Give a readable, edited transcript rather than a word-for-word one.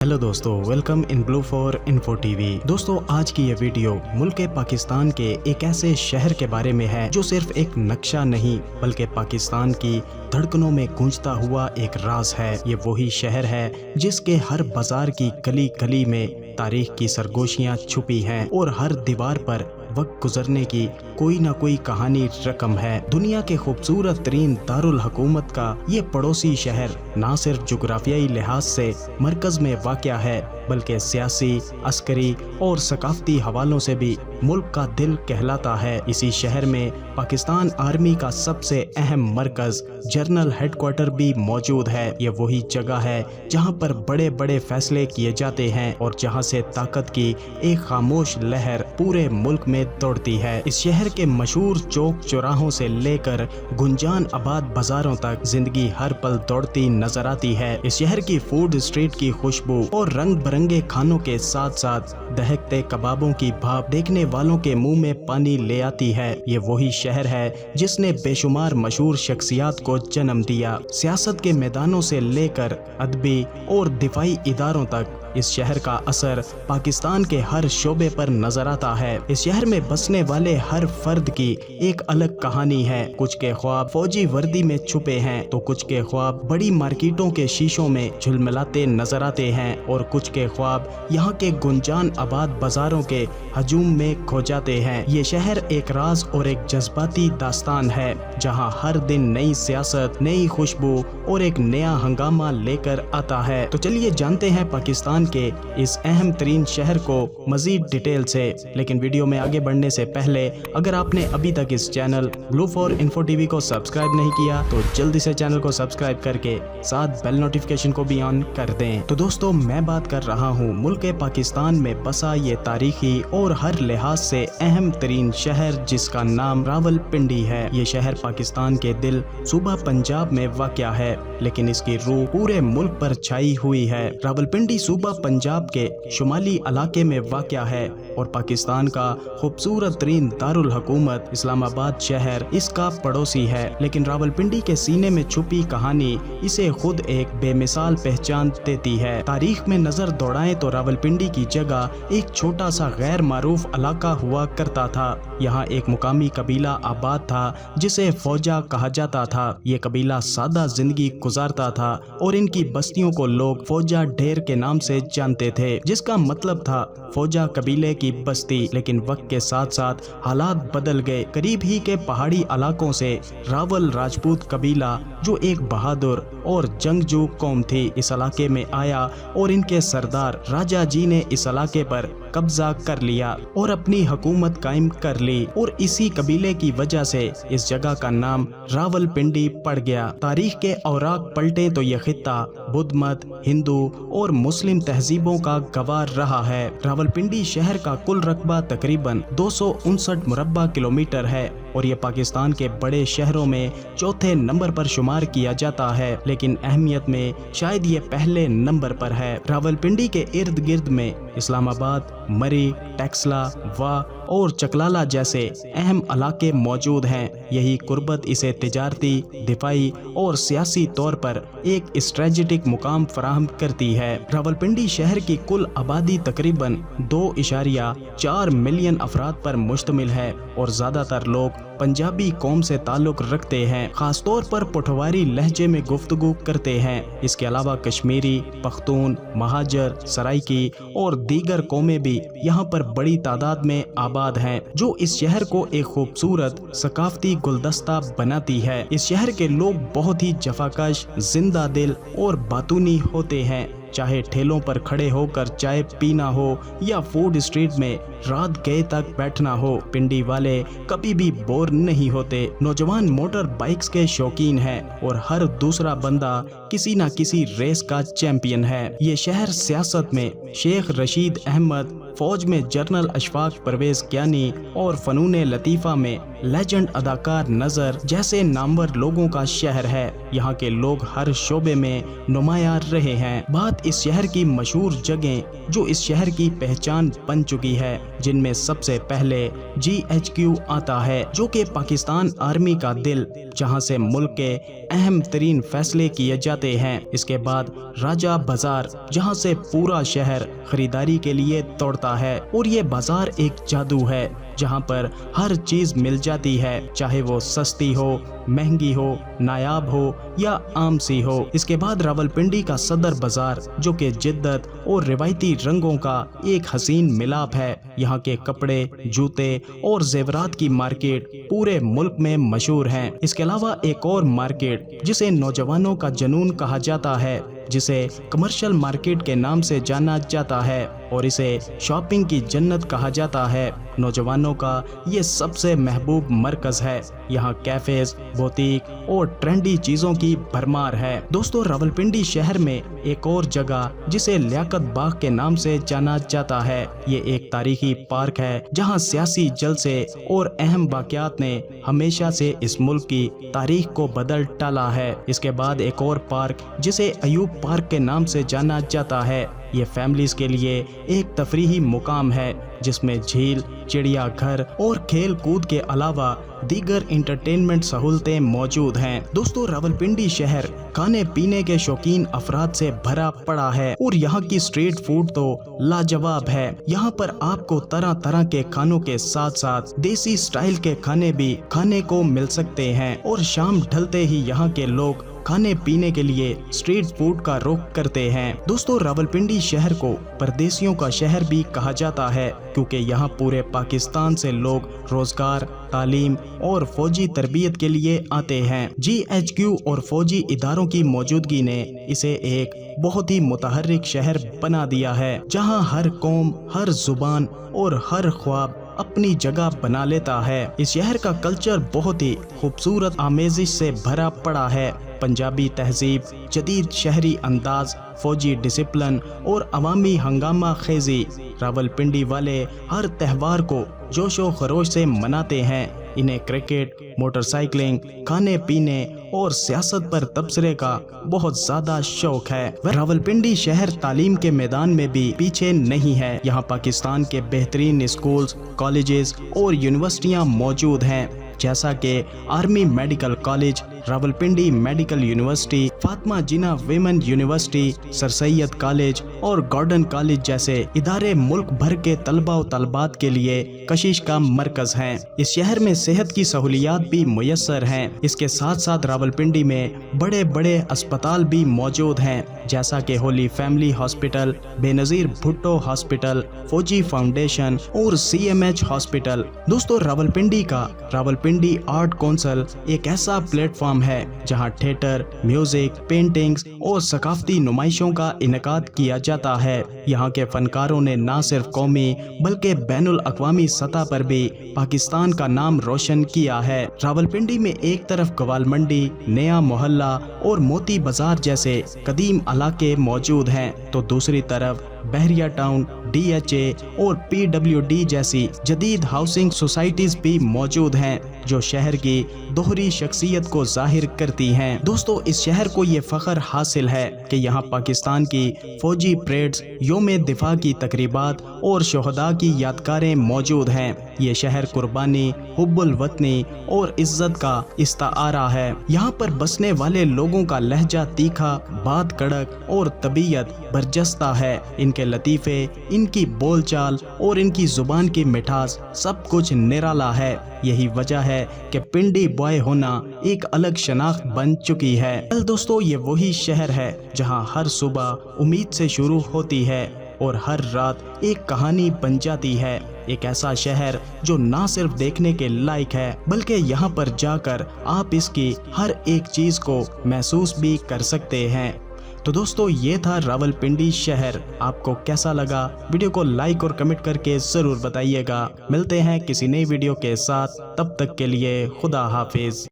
Hello दोस्तों, welcome in blue for info TV. दोस्तों, आज की ये वीडियो मुल्क पाकिस्तान के एक ऐसे शहर के बारे में है जो सिर्फ एक नक्शा नहीं बल्कि पाकिस्तान की धड़कनों में गूंजता हुआ एक राज है। ये वही शहर है जिसके हर बाजार की गली गली में तारीख की सरगोशियां छुपी हैं और हर दीवार पर वक्त गुजरने की कोई ना कोई कहानी रकम है। दुनिया के खूबसूरत तरीन दारुल हुकूमत का ये पड़ोसी शहर ना सिर्फ जुग्राफियाई लिहाज से मरकज में वाक़या है बल्कि सियासी, अस्करी और सकाफती हवालों से भी मुल्क का दिल कहलाता है। इसी शहर में पाकिस्तान आर्मी का सबसे अहम मरकज जनरल हेडक्वार्टर भी मौजूद है। ये वही जगह है जहां पर बड़े बड़े फैसले किए जाते हैं और जहां से ताकत की एक खामोश लहर पूरे मुल्क में दौड़ती है। इस शहर के मशहूर चौक चौराहों से लेकर गुंजान आबाद बाजारों तक जिंदगी हर पल दौड़ती नजर आती है। इस शहर की फूड स्ट्रीट की खुशबू और रंग बिरंगे खानों के साथ साथ दहकते कबाबों की भाप देखने वालों के मुंह में पानी ले आती है। ये वही शहर है जिसने बेशुमार मशहूर शख्सियात को जन्म दिया। सियासत के मैदानों से लेकर अदबी और दिफाई इदारों तक इस शहर का असर पाकिस्तान के हर शोबे पर नजर आता है। इस शहर में बसने वाले हर फर्द की एक अलग कहानी है। कुछ के ख्वाब फौजी वर्दी में छुपे हैं तो कुछ के ख्वाब बड़ी मार्केटों के शीशों में झुलमिलाते नजर आते हैं और कुछ के ख्वाब यहाँ के गुंजान आबाद बाजारों के हजूम में खो जाते हैं। ये शहर एक राज और एक जज्बाती दास्तान है जहाँ हर दिन नई सियासत, नई खुशबू और एक नया हंगामा लेकर आता है। तो चलिए जानते हैं पाकिस्तान के इस अहम तरीन शहर को मजीद डिटेल से। लेकिन वीडियो में आगे बढ़ने से पहले अगर आपने अभी तक इस channel blue for info TV को सब्सक्राइब नहीं किया तो जल्दी से चैनल को सब्सक्राइब करके साथ बेल नोटिफिकेशन को भी ऑन कर दें। तो दोस्तों, मैं बात कर रहा हूँ मुल्क पाकिस्तान में बसा ये तारीखी और हर लिहाज से अहम तरीन शहर जिसका नाम रावलपिंडी है। ये शहर पाकिस्तान के दिल सूबा पंजाब में वाक़या है लेकिन इसकी रूह पूरे मुल्क पर छाई हुई है। रावलपिंडी सूबा पंजाब के शुमाली इलाके में वाक़या है और पाकिस्तान का खूबसूरत तरीन दारुल हुकूमत इस्लामाबाद शहर इसका पड़ोसी है। लेकिन रावलपिंडी के सीने में छुपी कहानी इसे खुद एक बेमिसाल पहचान देती है। तारीख में नजर दौड़ाएं तो रावलपिंडी की जगह एक छोटा सा गैर मारूफ इलाका हुआ करता था। यहाँ एक मुकामी कबीला आबाद था जिसे फौजा कहा जाता था। ये कबीला सादा जिंदगी गुजारता था और इनकी बस्तियों को लोग फौजा ढेर के नाम से जानते थे जिसका मतलब था फौजा कबीले की बस्ती। लेकिन वक्त के साथ साथ हालात बदल गए। करीब ही के पहाड़ी इलाकों से रावल राजपूत कबीला जो एक बहादुर और जंगजू कौम थी इस इलाके में आया और इनके सरदार राजा जी ने इस इलाके पर कब्जा कर लिया और अपनी हुकूमत कायम कर ली और इसी कबीले की वजह से इस जगह का नाम रावलपिंडी पड़ गया। तारीख के औराक पलटे तो ये खित्ता बुद्ध मत, हिंदू और मुस्लिम तहजीबों का गवाह रहा है। रावलपिंडी शहर का कुल रकबा तकरीबन 259 मुरब्बा किलोमीटर है और ये पाकिस्तान के बड़े शहरों में चौथे नंबर पर शुमार किया जाता है लेकिन अहमियत में शायद ये पहले नंबर पर है। रावलपिंडी के इर्द गिर्द में इस्लामाबाद, मरी, टेक्सला, वाह और चकलाला जैसे अहम इलाके मौजूद हैं। यही कुर्बत इसे तिजारती, दिफाई और सियासी तौर पर एक स्ट्रेटेजिक मुकाम फराहम करती है। रावलपिंडी शहर की कुल आबादी तकरीबन 2.4 मिलियन अफराद पर मुश्तमिल है और ज्यादातर लोग पंजाबी कौम से ताल्लुक रखते हैं, खासतौर पर पोठवारी लहजे में गुफ्तगू करते हैं। इसके अलावा कश्मीरी, पख्तून, महाजर, सराइकी और दीगर कौमें भी यहाँ पर बड़ी तादाद में आबाद हैं जो इस शहर को एक खूबसूरत सकाफती गुलदस्ता बनाती है। इस शहर के लोग बहुत ही जफाकश, जिंदा दिल और बातूनी होते हैं। चाहे ठेलों पर खड़े होकर चाय पीना हो या फूड स्ट्रीट में रात गए तक बैठना हो, पिंडी वाले कभी भी बोर नहीं होते। नौजवान मोटर बाइक्स के शौकीन हैं और हर दूसरा बंदा किसी न किसी रेस का चैंपियन है। ये शहर सियासत में शेख रशीद अहमद, फौज में जनरल अशफाक परवेज कियानी और फनून लतीफ़ा में लेजेंड अदाकार नजर जैसे नामवर लोगों का शहर है। यहाँ के लोग हर शोबे में नुमायां रहे हैं। बात इस शहर की मशहूर जगह जो इस शहर की पहचान बन चुकी है, जिनमें सबसे पहले GHQ आता है जो कि पाकिस्तान आर्मी का दिल, जहाँ से मुल्क के اہم ترین فیصلے کیے جاتے ہیں۔ اس کے بعد راجہ بازار، جہاں سے پورا شہر خریداری کے لیے دوڑتا ہے، اور یہ بازار ایک جادو ہے جہاں پر ہر چیز مل جاتی ہے، چاہے وہ سستی ہو، مہنگی ہو، نایاب ہو یا عام سی ہو۔ اس کے بعد راولپنڈی کا صدر بازار، جو کہ جدت اور روایتی رنگوں کا ایک حسین ملاپ ہے۔ یہاں کے کپڑے، جوتے اور زیورات کی مارکیٹ پورے ملک میں مشہور ہیں۔ اس کے علاوہ ایک اور مارکیٹ جسے نوجوانوں کا جنون کہا جاتا ہے، جسے کمرشل مارکیٹ کے نام سے جانا جاتا ہے اور اسے شاپنگ کی جنت کہا جاتا ہے، نوجوانوں کا یہ سب سے محبوب مرکز ہے۔ یہاں کیفیز، بوتیک اور ٹرینڈی چیزوں کی بھرمار ہے۔ دوستو، راولپنڈی شہر میں ایک اور جگہ جسے لیاقت باغ کے نام سے جانا جاتا ہے، یہ ایک تاریخی پارک ہے جہاں سیاسی جلسے اور اہم واقعات نے ہمیشہ سے اس ملک کی تاریخ کو بدل ڈالا ہے۔ اس کے بعد ایک اور پارک جسے ایوب پارک کے نام سے جانا جاتا ہے، یہ فیملیز کے لیے ایک تفریحی مقام ہے جس میں جھیل، چڑیا گھر اور کھیل کود کے علاوہ دیگر انٹرٹینمنٹ سہولتیں موجود ہیں۔ دوستو، راولپنڈی شہر کھانے پینے کے شوقین افراد سے بھرا پڑا ہے اور یہاں کی اسٹریٹ فوڈ تو لاجواب ہے۔ یہاں پر آپ کو طرح طرح کے کھانوں کے ساتھ ساتھ دیسی سٹائل کے کھانے بھی کھانے کو مل سکتے ہیں، اور شام ڈھلتے ہی یہاں کے لوگ کھانے پینے کے لیے اسٹریٹ فوڈ کا رخ کرتے ہیں۔ دوستو، راولپنڈی شہر کو پردیسیوں کا شہر بھی کہا جاتا ہے کیونکہ یہاں پورے پاکستان سے لوگ روزگار، تعلیم اور فوجی تربیت کے لیے آتے ہیں۔ GHQ اور فوجی اداروں کی موجودگی نے اسے ایک بہت ہی متحرک شہر بنا دیا ہے، جہاں ہر قوم، ہر زبان اور ہر خواب اپنی جگہ بنا لیتا ہے۔ اس شہر کا کلچر بہت ہی خوبصورت آمیزش سے بھرا پڑا ہے۔ پنجابی تہذیب، جدید شہری انداز، فوجی ڈسپلن اور عوامی ہنگامہ خیزی، راولپنڈی والے ہر تہوار کو جوش و خروش سے مناتے ہیں۔ انہیں کرکٹ، موٹر سائیکلنگ، کھانے پینے اور سیاست پر تبصرے کا بہت زیادہ شوق ہے۔ راولپنڈی شہر تعلیم کے میدان میں بھی پیچھے نہیں ہے۔ یہاں پاکستان کے بہترین اسکولز، کالجز اور یونیورسٹیاں موجود ہیں، جیسا کہ army medical college, Rawalpindi medical university, Fatima Jinnah women university, sir Syed college اور گارڈن کالج جیسے ادارے ملک بھر کے طلباء و طالبات کے لیے کشش کا مرکز ہیں۔ اس شہر میں صحت کی سہولیات بھی میسر ہیں۔ اس کے ساتھ ساتھ راولپنڈی میں بڑے بڑے اسپتال بھی موجود ہیں، جیسا کہ ہولی فیملی ہاسپٹل، بے نظیر بھٹو ہاسپٹل، فوجی فاؤنڈیشن اور CMH ہاسپٹل۔ دوستو، راولپنڈی کا راولپنڈی آرٹ کونسل ایک ایسا پلیٹ فارم ہے جہاں تھیٹر، میوزک، پینٹنگز اور ثقافتی نمائشوں کا انعقاد کیا جاتا ہے۔ یہاں کے فنکاروں نے نہ صرف قومی بلکہ بین الاقوامی سطح پر بھی پاکستان کا نام روشن کیا ہے۔ راولپنڈی میں ایک طرف گوال منڈی، نیا محلہ اور موتی بازار جیسے قدیم علاقے موجود ہیں، تو دوسری طرف بحریہ ٹاؤن، DHA اور PWD جیسی جدید ہاؤسنگ سوسائٹیز بھی موجود ہیں جو شہر کی دوہری شخصیت کو ظاہر کرتی ہیں۔ دوستو، اس شہر کو یہ فخر حاصل ہے کہ یہاں پاکستان کی فوجی پریڈز، یوم دفاع کی تقریبات اور شہداء کی یادگاریں موجود ہیں۔ یہ شہر قربانی، حب الوطنی اور عزت کا استعارہ ہے۔ یہاں پر بسنے والے لوگوں کا لہجہ تیکھا، بات کڑک اور طبیعت برجستہ ہے۔ ان کے لطیفے، ان کی بول چال اور ان کی زبان کی مٹھاس سب کچھ نرالا ہے۔ یہی وجہ ہے کہ پنڈی بوائے ہونا ایک الگ شناخت بن چکی ہے۔ دوستو، یہ وہی شہر ہے جہاں ہر صبح امید سے شروع ہوتی ہے اور ہر رات ایک کہانی بن جاتی ہے۔ ایک ایسا شہر جو نہ صرف دیکھنے کے لائق ہے بلکہ یہاں پر جا کر آپ اس کی ہر ایک چیز کو محسوس بھی کر سکتے ہیں۔ تو دوستو، یہ تھا راولپنڈی شہر۔ آپ کو کیسا لگا؟ ویڈیو کو لائک اور کمنٹ کر کے ضرور بتائیے گا۔ ملتے ہیں کسی نئی ویڈیو کے ساتھ، تب تک کے لیے خدا حافظ۔